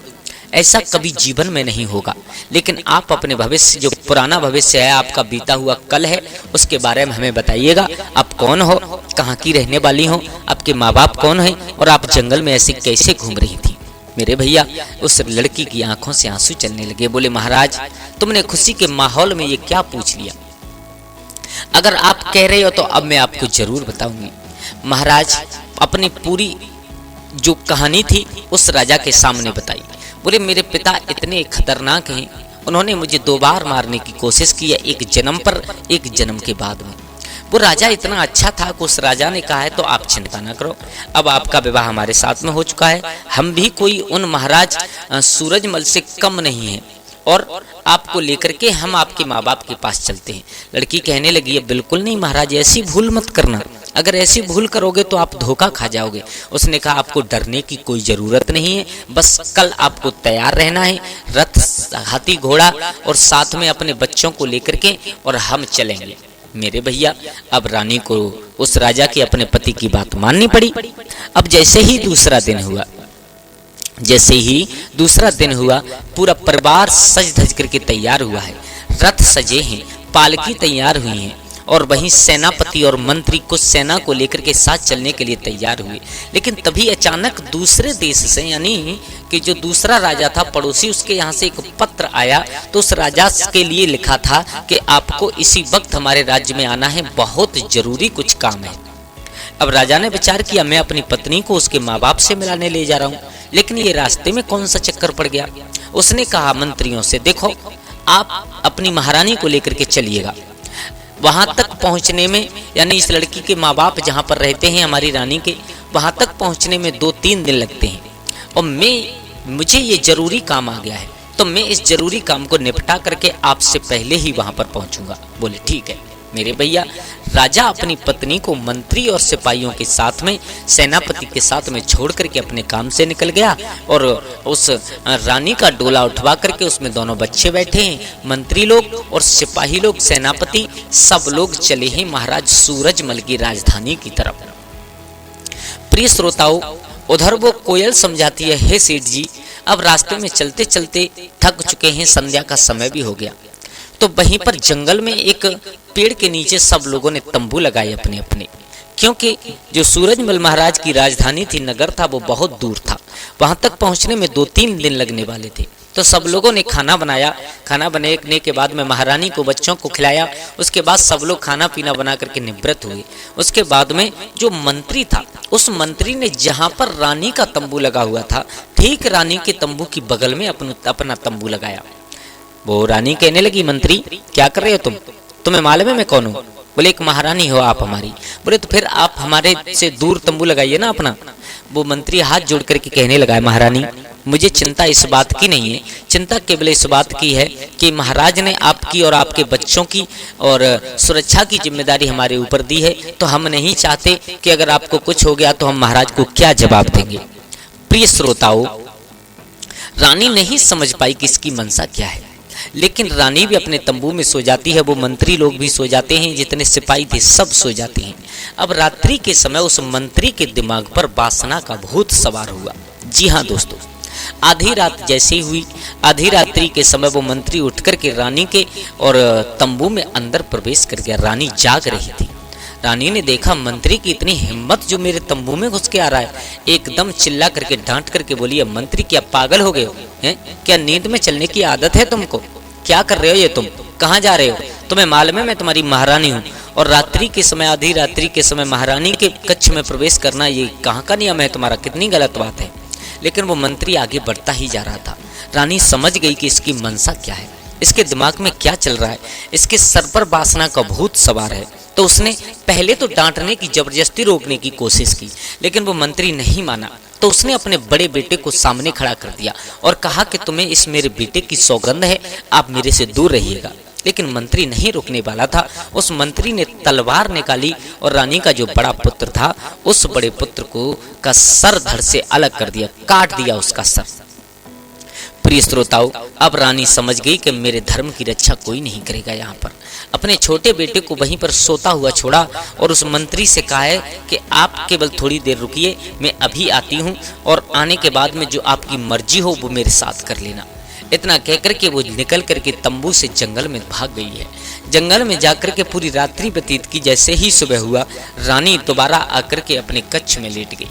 ऐसा कभी जीवन में नहीं होगा। लेकिन आप अपने भविष्य, जो पुराना भविष्य है, आपका बीता हुआ कल है, उसके बारे में हमें बताइएगा। आप कौन हो, कहाँ की रहने वाली हो, आपके माँ बाप कौन है और आप जंगल में ऐसे कैसे घूम रही थी। मेरे भैया, उस लड़की की आंखों से आंसू चलने लगे। बोले महाराज, तुमने खुशी के माहौल में ये क्या पूछ लिया, अगर आप कह रहे हो तो अब मैं आपको जरूर बताऊंगी। महाराज अपनी पूरी जो कहानी थी उस राजा के सामने बताई। बोले मेरे पिता इतने खतरनाक हैं, उन्होंने मुझे 2 बार मारने की कोशिश की है, एक जन्म पर एक जन्म के बाद में। वो राजा इतना अच्छा था कि उस राजा ने कहा है तो आप चिंता ना करो, अब आपका विवाह हमारे साथ में हो चुका है, हम भी कोई उन महाराज सूरजमल से कम नहीं है और आपको लेकर के हम आपके माँ बाप के पास चलते हैं। लड़की कहने लगी है बिल्कुल नहीं महाराज, ऐसी भूल मत करना, अगर ऐसी भूल करोगे तो आप धोखा खा जाओगे। उसने कहा आपको डरने की कोई जरूरत नहीं है, बस कल आपको तैयार रहना है, रथ, हाथी, घोड़ा और साथ में अपने बच्चों को लेकर के, और हम चलेंगे। मेरे भैया, अब रानी को उस राजा के अपने पति की बात माननी पड़ी। अब जैसे ही दूसरा दिन हुआ, पूरा परिवार सज धज करके तैयार हुआ है, रथ सजे हैं, पालकी तैयार हुई हैं और वहीं सेनापति और मंत्री कुछ सेना को लेकर के साथ चलने के लिए तैयार हुए। लेकिन तभी अचानक दूसरे देश से, यानी कि जो दूसरा राजा था पड़ोसी, उसके यहाँ से एक पत्र आया। तो उस राजा के लिए लिखा था कि आपको इसी वक्त हमारे राज्य में आना है, बहुत जरूरी कुछ काम है। अब राजा ने विचार किया, मैं अपनी पत्नी को उसके माँ बाप से मिलाने ले जा रहा हूँ, लेकिन ये रास्ते में कौन सा चक्कर पड़ गया। उसने कहा मंत्रियों से, देखो आप अपनी महारानी को लेकर के चलिएगा, वहां तक पहुंचने में, यानी इस लड़की के माँ बाप जहां पर रहते हैं हमारी रानी के, वहां तक पहुंचने में 2-3 दिन लगते हैं और मुझे ये जरूरी काम आ गया है, तो मैं इस जरूरी काम को निपटा करके आपसे पहले ही वहां पर पहुंचूंगा। बोले ठीक है। मेरे भैया, राजा अपनी पत्नी को मंत्री और सिपाहियों के साथ में, सेनापति के साथ में छोड़ करके अपने काम से निकल गया और उस रानी का डोला उठवा करके उसमें दोनों बच्चे बैठे हैं, मंत्री लोग और सिपाही लोग, सेनापति, सब लोग चले हैं महाराज सूरजमल की राजधानी की तरफ। प्रिय श्रोताओं, उधर वो कोयल समझाती है, हे सेठ जी, अब रास्ते में चलते चलते थक चुके हैं, संध्या का समय भी हो गया। तो वहीं पर जंगल में एक पेड़ के नीचे सब लोगों ने तंबू लगाए अपने अपने, क्योंकि जो सूरजमल महाराज की राजधानी थी, नगर था, वो बहुत दूर था, वहां तक पहुंचने में 2-3 दिन लगने वाले थे। तो सब लोगों ने खाना बनाया, खाना बनाने के बाद में महारानी को, बच्चों को खिलाया, उसके बाद सब लोग खाना पीना बना करके निवृत्त हुए। उसके बाद में जो मंत्री था, उस मंत्री ने जहां पर रानी का तंबू लगा हुआ था, ठीक रानी के तंबू की बगल में अपना तंबू लगाया। वो रानी कहने लगी, मंत्री क्या कर रहे हो तुम, तुम्हें मालूम है मैं कौन हूँ। बोले एक महारानी हो आप हमारी। बोले तो फिर आप हमारे से दूर तंबू लगाइए ना अपना। वो मंत्री हाथ जोड़ करके कहने लगा, महारानी मुझे चिंता इस बात की नहीं है, चिंता केवल इस बात की है कि महाराज ने आपकी और आपके बच्चों की और सुरक्षा की जिम्मेदारी हमारे ऊपर दी है, तो हम नहीं चाहते कि अगर आपको कुछ हो गया तो हम महाराज को क्या जवाब देंगे। प्रिय श्रोताओं, रानी नहीं समझ पाई कि इसकी मंशा क्या है, लेकिन रानी भी अपने तंबू में सो जाती है, वो मंत्री लोग भी सो जाते हैं, जितने सिपाही थे सब सो जाते हैं। अब रात्रि के समय उस मंत्री के दिमाग पर वासना का भूत सवार हुआ। जी हाँ दोस्तों, आधी रात जैसे ही हुई, आधी रात्रि के समय वो मंत्री उठकर के रानी के और तंबू में अंदर प्रवेश कर गया। रानी जाग रही थी। रानी ने देखा मंत्री की इतनी हिम्मत जो मेरे तंबू में घुस के आ रहा है। एकदम चिल्ला करके डांट करके बोली, मंत्री क्या पागल हो गए हो हैं? क्या नींद में चलने की आदत है तुमको? क्या कर रहे हो ये तुम? कहाँ जा रहे हो? तुम्हें मालूम है मैं तुम्हारी महारानी हूँ, और रात्रि के समय, आधी रात्रि के समय महारानी के कक्ष में प्रवेश करना ये कहाँ का नियम है तुम्हारा? कितनी गलत बात है। लेकिन वो मंत्री आगे बढ़ता ही जा रहा था। रानी समझ गई कि इसकी मनसा क्या है, इसके दिमाग में क्या चल रहा है, इसके सर पर वासना का भूत सवार है। तो उसने पहले तो डांटने की, जबरदस्ती रोकने की कोशिश की, लेकिन वो मंत्री नहीं माना। तो उसने अपने बड़े बेटे को सामने खड़ा कर दिया और कहा कि तुम्हें इस मेरे बेटे की सौगंध है, आप मेरे से दूर रहिएगा। लेकिन मंत्री नहीं रुकने वाला था। उस मंत्री ने तलवार निकाली और रानी का जो बड़ा पुत्र था, उस बड़े पुत्र को का सर धड़ से अलग कर दिया, काट दिया उसका सर। प्रिय श्रोताओं, अब रानी समझ गई कि मेरे धर्म की रक्षा कोई नहीं करेगा। यहाँ पर अपने छोटे बेटे को वहीं पर सोता हुआ छोड़ा और उस मंत्री से कहा है कि आप केवल थोड़ी देर रुकिए, मैं अभी आती हूँ, और आने के बाद में जो आपकी मर्जी हो वो मेरे साथ कर लेना। इतना कहकर के वो निकल करके तंबू से जंगल में भाग गई है। जंगल में जाकर के पूरी रात्रि व्यतीत की। जैसे ही सुबह हुआ, रानी दोबारा आकर के अपने कक्ष में लेट गई।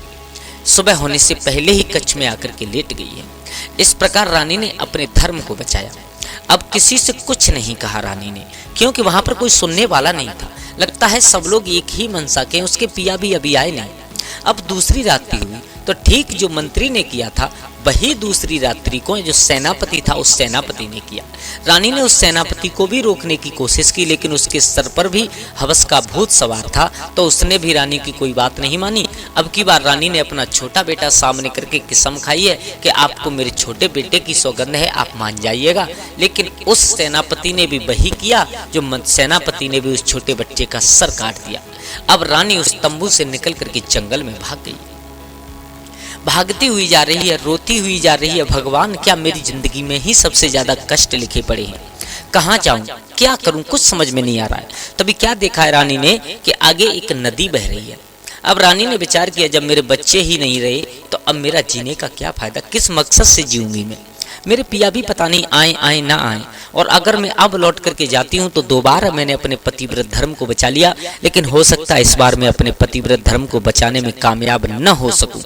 सुबह होने से पहले ही कक्ष में आकर के लेट गई है। इस प्रकार रानी ने अपने धर्म को बचाया। अब किसी से कुछ नहीं कहा रानी ने, क्योंकि वहां पर कोई सुनने वाला नहीं था। लगता है सब लोग एक ही मनसा के, उसके पिया भी अभी आए नहीं। अब दूसरी रात्रि हुई तो ठीक जो मंत्री ने किया था वही दूसरी रात्रि को जो सेनापति था उस सेनापति ने किया। रानी ने उस सेनापति को भी रोकने की कोशिश की, लेकिन उसके सर पर भी हवस का भूत सवार था, तो उसने भी रानी की कोई बात नहीं मानी। अब की बार रानी ने अपना छोटा बेटा सामने करके कसम खाई है कि आपको मेरे छोटे बेटे की सौगंध है, आप मान जाइएगा। लेकिन उस सेनापति ने भी वही किया, जो सेनापति ने भी उस छोटे बच्चे का सर काट दिया। अब रानी उस तंबू से निकल करके जंगल में भाग गई। भागती हुई जा रही है, रोती हुई जा रही है, भगवान क्या मेरी जिंदगी में ही सबसे ज्यादा कष्ट लिखे पड़े हैं, कहाँ जाऊं, क्या करूं, कुछ समझ में नहीं आ रहा है। तभी क्या देखा है रानी ने कि आगे एक नदी बह रही है। अब रानी ने विचार किया, जब मेरे बच्चे ही नहीं रहे तो अब मेरा जीने का क्या फायदा, किस मकसद से जीऊंगी मैं। मेरे पिया भी पता नहीं आए ना आए, और अगर मैं अब लौट करके जाती हूँ तो दोबारा मैंने अपने पतिव्रत धर्म को बचा लिया, लेकिन हो सकता है इस बार मैं अपने पतिव्रत धर्म को बचाने में कामयाब न हो सकूं।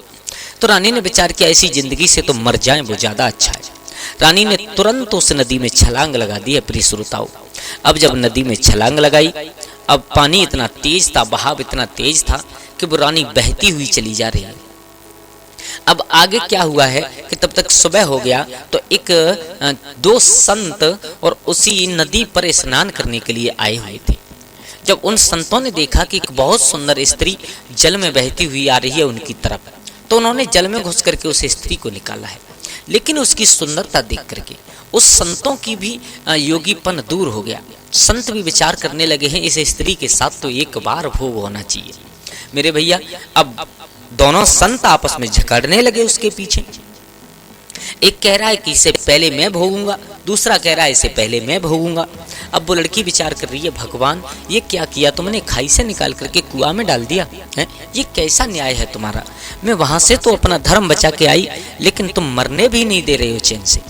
तो रानी ने विचार किया, ऐसी जिंदगी से तो मर जाएं वो ज्यादा अच्छा है। रानी ने तुरंत उस नदी में छलांग लगा दी है। प्रिय श्रोताओं, अब जब नदी में छलांग लगाई, अब पानी इतना तेज था, बहाव इतना तेज था कि वो रानी बहती हुई चली जा रही है। अब आगे क्या हुआ है कि तब तक सुबह हो गया, तो दो संत और उसी नदी पर स्नान करने के लिए आए हुए थे। जब उन संतों ने देखा कि एक बहुत सुंदर स्त्री जल में बहती हुई आ रही है उनकी तरफ, तो उन्होंने जल में घुस करके उस स्त्री को निकाला है। लेकिन उसकी सुंदरता देख करके उस संतों की भी योगीपन दूर हो गया। संत भी विचार करने लगे हैं, इस स्त्री के साथ तो एक बार भोग होना चाहिए। मेरे भैया, अब दोनों संत आपस में झगड़ने लगे उसके पीछे। एक कह रहा है कि इसे पहले मैं भोगूंगा, दूसरा कह रहा है इसे पहले मैं भोगूंगा। अब वो लड़की विचार कर रही है, भगवान ये क्या किया तुमने, खाई से निकाल करके कुआं में डाल दिया है, ये कैसा न्याय है तुम्हारा। मैं वहां से तो अपना धर्म बचा के आई, लेकिन तुम मरने भी नहीं दे रहे हो चैन से।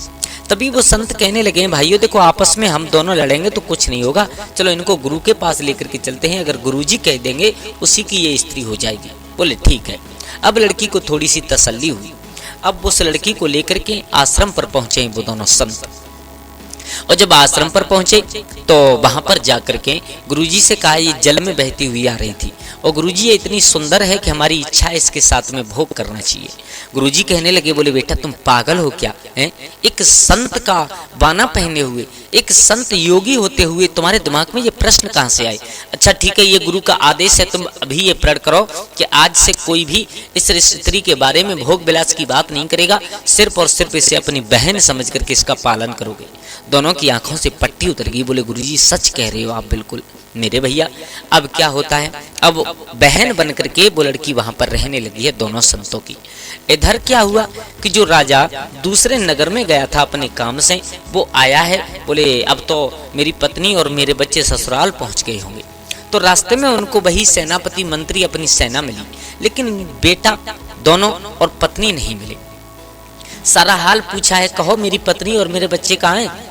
तभी वो संत कहने लगे, भाइयों देखो आपस में हम दोनों लड़ेंगे तो कुछ नहीं होगा, चलो इनको गुरु के पास लेकर के चलते हैं, अगर गुरुजी कह देंगे उसी की ये स्त्री हो जाएगी। बोले ठीक है। अब लड़की को थोड़ी सी तसल्ली हुई। अब उस लड़की को लेकर के आश्रम पर पहुंचे वो दोनों संत, और जब आश्रम पर पहुंचे तो वहां पर जाकर के गुरुजी से कहा, ये जल में बहती हुई आ रही थी और गुरुजी ये इतनी सुंदर है कि हमारी इच्छा है इसके साथ में भोग करना चाहिए। गुरुजी कहने लगे, बोले बेटा तुम पागल हो क्या है? एक संत का बाना पहने हुए, एक संत योगी होते हुए तुम्हारे दिमाग में ये प्रश्न कहां से आए? अच्छा ठीक है, ये गुरु का आदेश है, तुम अभी ये प्रण करो कि आज से कोई भी इस स्त्री के बारे में भोग विलास की बात नहीं करेगा, सिर्फ और सिर्फ इसे अपनी बहन समझ करके इसका पालन करोगे। दोनों की आंखों से पट्टी उतर गई। बोले गुरुजी सच कह रहे हो आप बिल्कुल। मेरे भैया अब क्या होता है, अब बहन बन करके वो लड़की वहां पर रहने लगी है दोनों संतों की। इधर क्या हुआ कि जो राजा दूसरे नगर में गया था अपने काम से, वो आया है। बोले अब तो मेरी पत्नी और मेरे बच्चे ससुराल पहुंच गए होंगे। तो रास्ते में उनको वही सेनापति मंत्री अपनी सेना मिली, लेकिन बेटा दोनों और पत्नी नहीं मिले। सारा हाल पूछा है, कहो मेरी पत्नी और मेरे बच्चे कहाँ हैं?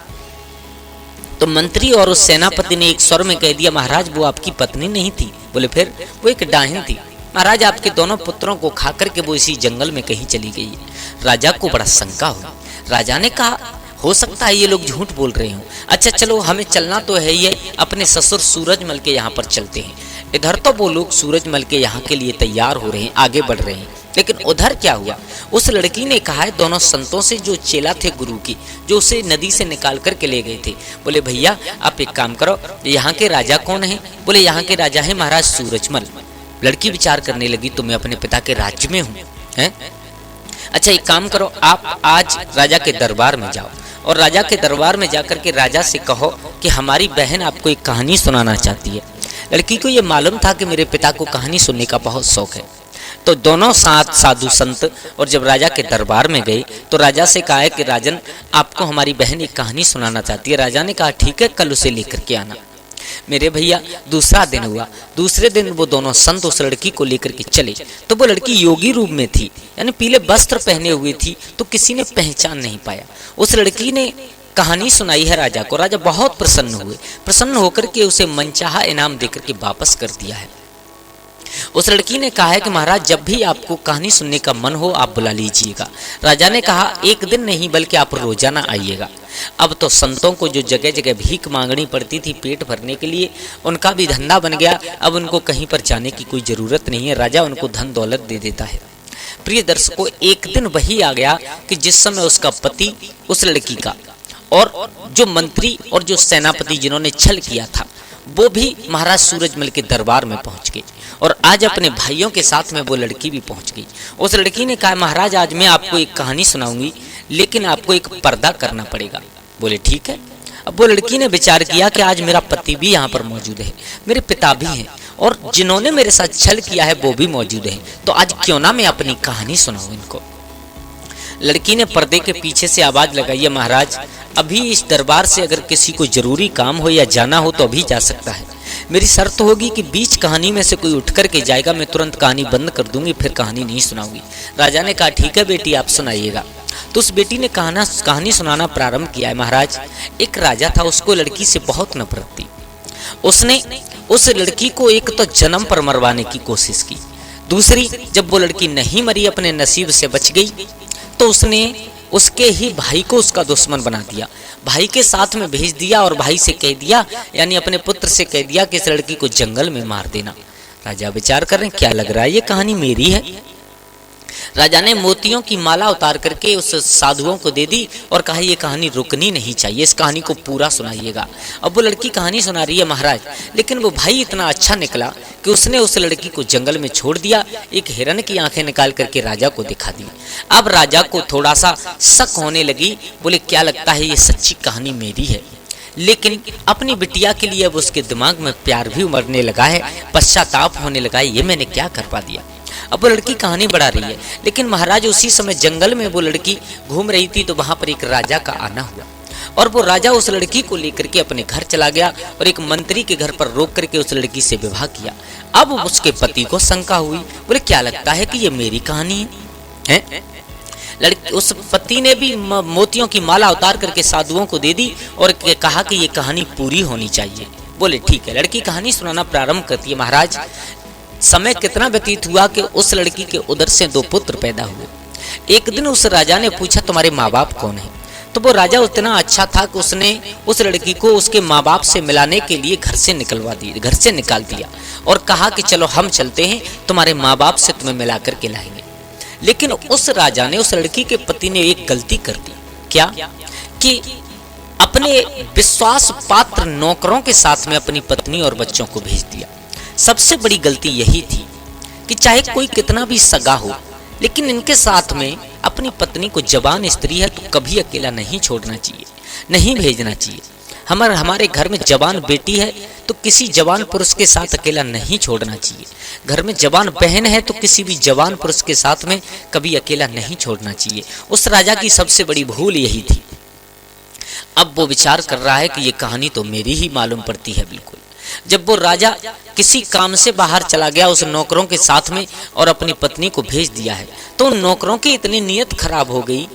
तो मंत्री और उस सेनापति ने एक स्वर में कह दिया, महाराज वो आपकी पत्नी नहीं थी। बोले फिर? वो एक डाहिन थी महाराज, आपके दोनों पुत्रों को खा करके वो इसी जंगल में कहीं चली गई है। राजा को बड़ा शंका हुआ। राजा ने कहा, हो सकता है ये लोग झूठ बोल रहे हों। अच्छा चलो हमें चलना तो है ही है, अपने ससुर सूरजमल के यहाँ पर चलते हैं। इधर तो वो लोग सूरजमल के यहाँ के लिए तैयार हो रहे हैं, आगे बढ़ रहे हैं, लेकिन उधर क्या हुआ? उस लड़की ने कहा है दोनों संतों से, जो चेला थे गुरु की, जो उसे नदी से निकाल करके ले गए थे। बोले भैया आप एक काम करो, यहाँ के राजा कौन है? बोले यहाँ के राजा है महाराज सूरजमल। लड़की विचार करने लगी, तो मैं अपने पिता के राज्य में हूँ हैं? अच्छा एक काम करो, आप आज राजा के दरबार में जाओ और राजा के दरबार में जाकर के राजा से कहो कि हमारी बहन आपको एक कहानी सुनाना चाहती है। लड़की को ये मालूम था कि मेरे पिता को कहानी सुनने का बहुत शौक है। तो दोनों साथ साधु संत और जब राजा के दरबार में गए तो राजा से कहा है कि राजन आपको हमारी बहन एक कहानी सुनाना चाहती है। राजा ने कहा ठीक है, कल उसे लेकर के आना। मेरे भैया दूसरा दिन हुआ। दूसरे दिन वो दोनों संत उस लड़की को लेकर के चले, तो वो लड़की योगी रूप में थी, यानी पीले वस्त्र पहने हुए थी, तो किसी ने पहचान नहीं पाया। उस लड़की ने कहानी सुनाई है राजा को। राजा बहुत प्रसन्न हुए। प्रसन्न होकर के उसे मनचाहा इनाम देकर के वापस कर दिया है। उस लड़की ने कहा है कि महाराज जब भी आपको कहानी सुनने का मन हो आप बुला लीजिएगा। राजा ने कहा एक दिन नहीं बल्कि आप रोजाना आइएगा। अब तो संतों को जो जगह जगह भीख मांगनी पड़ती थी पेट भरने के लिए, उनका भी धंधा बन गया। अब उनको कहीं पर जाने की कोई जरूरत नहीं है, राजा उनको धन दौलत दे देता है। प्रिय दर्शकों, एक दिन वही आ गया कि जिस समय उसका पति उस लड़की का और जो मंत्री और जो सेनापति जिन्होंने छल किया था वो भी महाराज सूरजमल के दरबार में पहुंच गए और आज अपने भाइयों के साथ में वो लड़की भी पहुंच गई। उस लड़की ने कहा महाराज आज मैं आपको एक कहानी सुनाऊंगी, लेकिन आपको एक पर्दा करना पड़ेगा। बोले ठीक है। अब वो लड़की ने विचार किया कि आज मेरा पति भी यहाँ पर मौजूद है, मेरे पिता भी हैं और जिन्होंने मेरे साथ छल किया है वो भी मौजूद है, तो आज क्यों ना मैं अपनी कहानी सुनाऊं इनको। लड़की ने पर्दे के पीछे से आवाज लगाई है महाराज अभी इस दरबार से अगर किसी को जरूरी काम हो या जाना हो तो अभी जा सकता है। मेरी शर्त होगी कि बीच कहानी में से कोई उठ कर के जाएगा, मैं तुरंत कहानी बंद कर दूंगी, फिर कहानी नहीं सुनाऊंगी। राजा ने कहा ठीक है बेटी आप सुनाइएगा। तो उस बेटी ने कहानी सुनाना प्रारंभ किया है। महाराज एक राजा था, उसको लड़की से बहुत नफरत थी। उसने उस लड़की को एक तो जन्म पर मरवाने की कोशिश की, दूसरी जब वो लड़की नहीं मरी अपने नसीब से बच गई तो उसने उसके ही भाई को उसका दुश्मन बना दिया, भाई के साथ में भेज दिया और भाई से कह दिया, यानी अपने पुत्र से कह दिया कि इस लड़की को जंगल में मार देना। राजा विचार कर रहे हैं क्या लग रहा है ये कहानी मेरी है। राजा ने मोतियों की माला उतार करके उस साधुओं को दे दी और कहा ये कहानी रुकनी नहीं चाहिए, इस कहानी को पूरा सुनाइएगा। अब वो लड़की कहानी सुना रही है महाराज, लेकिन वो भाई इतना अच्छा निकला कि उसने उस लड़की को जंगल में छोड़ दिया, एक हिरण की आंखें निकाल करके राजा को दिखा दी। अब राजा को थोड़ा सा शक होने लगी, बोले क्या लगता है ये सच्ची कहानी मेरी है। लेकिन अपनी बिटिया के लिए अब उसके दिमाग में प्यार भी उमड़ने लगा है, पश्चाताप होने लगा है, ये मैंने क्या कर पा दिया। अब वो लड़की कहानी बढ़ा रही है, लेकिन महाराज उसी समय जंगल में वो लड़की घूम रही थी तो वहां पर एक राजा का आना हुआ और वो राजा उस लड़की को लेकर के अपने घर चला गया और एक मंत्री के घर पर रोक करके उस लड़की से विवाह किया। अब उसके पति को शंका हुई, बोले क्या लगता है कि ये मेरी कहानी है। लड़की उस पति ने भी मोतियों की माला उतार करके साधुओं को दे दी और कहा कि ये कहानी पूरी होनी चाहिए। बोले ठीक है। लड़की कहानी सुनाना प्रारंभ करती है। महाराज समय कितना व्यतीत हुआ कि उस लड़की के उदर से 2 पुत्र पैदा हुए। एक दिन उस राजा ने पूछा तुम्हारे माँ बाप कौन है। तो वो राजा उतना अच्छा था कि उसने उस लड़की को उसके माँ बाप से मिलाने के लिए घर से निकाल दिया और कहा कि चलो हम चलते हैं, तुम्हारे माँ बाप से तुम्हें मिला करके लाएंगे। लेकिन उस राजा ने, उस लड़की के पति ने एक गलती कर दी। क्या? कि अपने विश्वास पात्र नौकरों के साथ में अपनी पत्नी और बच्चों को भेज दिया। सबसे बड़ी गलती यही थी कि चाहे कोई कितना भी सगा हो, लेकिन इनके साथ में अपनी पत्नी को, जवान स्त्री है तो कभी अकेला नहीं छोड़ना चाहिए, नहीं भेजना चाहिए। हमारे घर में जवान बेटी है तो किसी जवान पुरुष के साथ अकेला नहीं छोड़ना चाहिए। घर में जवान बहन है तो किसी भी जवान पुरुष के साथ में कभी अकेला नहीं छोड़ना चाहिए। उस राजा की सबसे बड़ी भूल यही थी। अब वो विचार कर रहा है कि ये कहानी तो मेरी ही मालूम पड़ती है बिल्कुल। जब वो राजा किसी काम से बाहर चला गया उस नौकरों के साथ में और अपनी पत्नी को भेज दिया है, तो उन नौकरों की इतनी नीयत खराब हो गई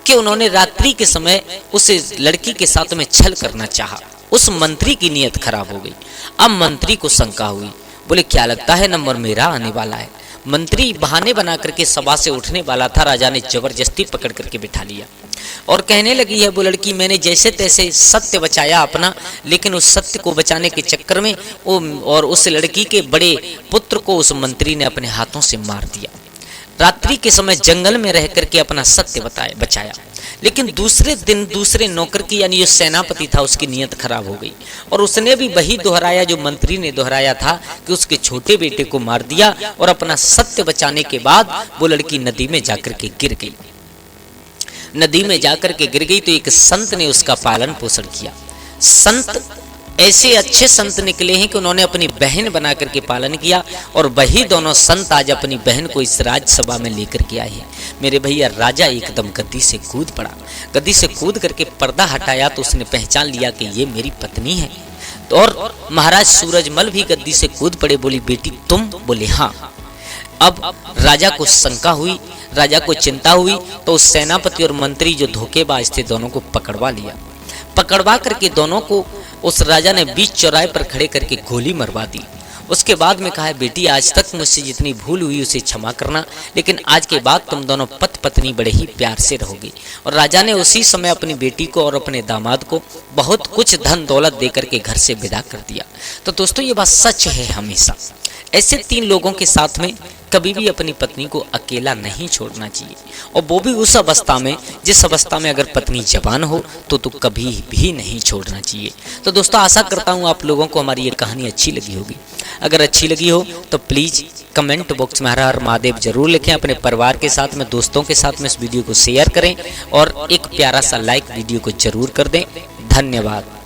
कि उन्होंने रात्रि के समय उस लड़की के साथ में छल करना चाहा। उस मंत्री की नीयत खराब हो गई। अब मंत्री को शंका हुई, बोले क्या लगता है नंबर मेरा आने वाला है। मंत्री बहाने बना करके सभा से उठने वाला था, राजा ने जबरदस्ती पकड़ करके बिठा लिया और कहने लगी है वो लड़की, मैंने जैसे तैसे सत्य बचाया अपना, लेकिन उस सत्य को बचाने के चक्कर में और उस लड़की के बड़े पुत्र को उस मंत्री ने अपने हाथों से मार दिया। रात्रि के समय जंगल में रह करके अपना सत्य बचाया। लेकिन दूसरे दिन दूसरे नौकर की, यानी जो सेनापति था, उसकी नीयत खराब हो गई और उसने भी वही दोहराया जो मंत्री ने दोहराया था कि उसके छोटे बेटे को मार दिया और अपना सत्य बचाने के बाद वो लड़की नदी में जाकर के गिर गई। नदी में जाकर के गिर गई तो एक संत ने उसका पालन पोषण किया। संत ऐसे अच्छे संत निकले हैं कि उन्होंने अपनी बहन बना करके पालन किया और वही दोनों संत आज अपनी बहन को इस राजसभा में लेकर के आए हैं। मेरे भैया, राजा एकदम गद्दी से कूद पड़ा। गद्दी से कूद करके पर्दा हटाया तो उसने पहचान लिया कि ये मेरी पत्नी है। तो और महाराज सूरजमल भी गद्दी से कूद पड़े। बोली बेटी तुम? बोले हाँ। अब राजा को शंका हुई, राजा को चिंता हुई, तो उस सेनापति और मंत्री जो धोखेबाज थे दोनों को पकड़वा लिया। पकड़वा करके दोनों को उस राजा ने बीच चौराहे पर खड़े करके गोली मरवा दी। उसके बाद में कहा, बेटी आज तक मुझसे जितनी भूल हुई उसे क्षमा करना, लेकिन आज के बाद तुम दोनों पति पत्नी बड़े ही प्यार से रहोगे। और राजा ने उसी समय अपनी बेटी को और अपने दामाद को बहुत कुछ धन दौलत देकर के घर से विदा कर दिया। तो दोस्तों ये बात सच है, हमेशा ऐसे 3 लोगों के साथ में कभी भी अपनी पत्नी को अकेला नहीं छोड़ना चाहिए, और वो भी उस अवस्था में जिस अवस्था में अगर पत्नी जवान हो तो कभी भी नहीं छोड़ना चाहिए। तो दोस्तों आशा करता हूँ आप लोगों को हमारी ये कहानी अच्छी लगी होगी। अगर अच्छी लगी हो तो प्लीज़ कमेंट बॉक्स में हर हर महादेव जरूर लिखें। अपने परिवार के साथ में, दोस्तों के साथ में इस वीडियो को शेयर करें और एक प्यारा सा लाइक वीडियो को जरूर कर दें। धन्यवाद।